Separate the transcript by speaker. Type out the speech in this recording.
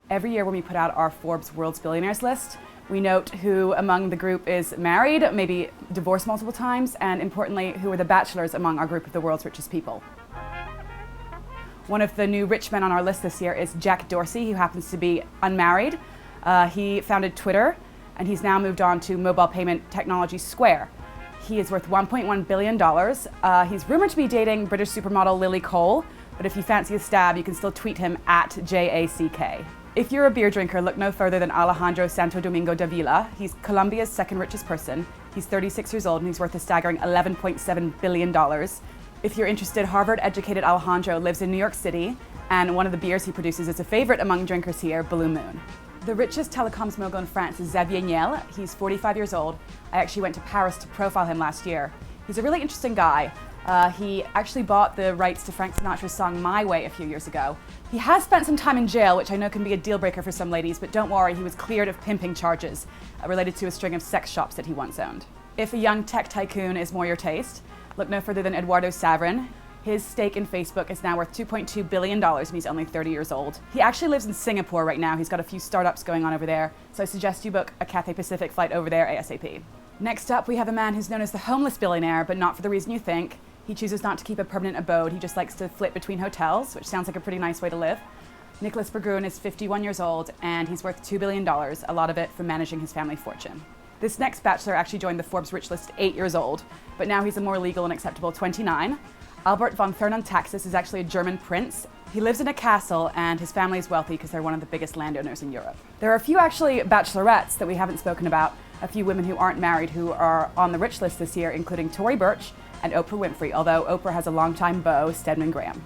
Speaker 1: Every year when we put out our Forbes World's Billionaires list, we note who among the group is married, maybe divorced multiple times, and importantly, who are the bachelors among our group of the world's richest people. One of the new rich men on our list this year is Jack Dorsey, who happens to be unmarried. He founded Twitter, and he's now moved on to mobile payment technology Square. He is worth $1.1 billion. He's rumored to be dating British supermodel Lily Cole, but if you fancy a stab, you can still tweet him at JACK. If you're a beer drinker, look no further than Alejandro Santo Domingo Davila. He's Colombia's second richest person. He's 36 years old and he's worth a staggering $11.7 billion. If you're interested, Harvard-educated Alejandro lives in New York City, and one of the beers he produces is a favorite among drinkers here, Blue Moon. The richest telecoms mogul in France is Xavier Niel. He's 45 years old. I actually went to Paris to profile him last year. He's a really interesting guy. He actually bought the rights to Frank Sinatra's song My Way a few years ago. He has spent some time in jail, which I know can be a deal breaker for some ladies, but don't worry, he was cleared of pimping charges related to a string of sex shops that he once owned. If a young tech tycoon is more your taste, look no further than Eduardo Saverin. His stake in Facebook is now worth $2.2 billion and he's only 30 years old. He actually lives in Singapore right now. He's got a few startups going on over there, so I suggest you book a Cathay Pacific flight over there ASAP. Next up, we have a man who's known as the homeless billionaire, but not for the reason you think. He chooses not to keep a permanent abode. He just likes to flip between hotels, which sounds like a pretty nice way to live. Nicolas Berggruen is 51 years old and he's worth $2 billion, a lot of it from managing his family fortune. This next bachelor actually joined the Forbes rich list 8 years old, but now he's a more legal and acceptable 29. Albert von Thurn on Taxis is actually a German prince. He lives in a castle and his family is wealthy because they're one of the biggest landowners in Europe. There are a few actually bachelorettes that we haven't spoken about, a few women who aren't married who are on the rich list this year, including Tory Burch and Oprah Winfrey, although Oprah has a longtime beau, Stedman Graham.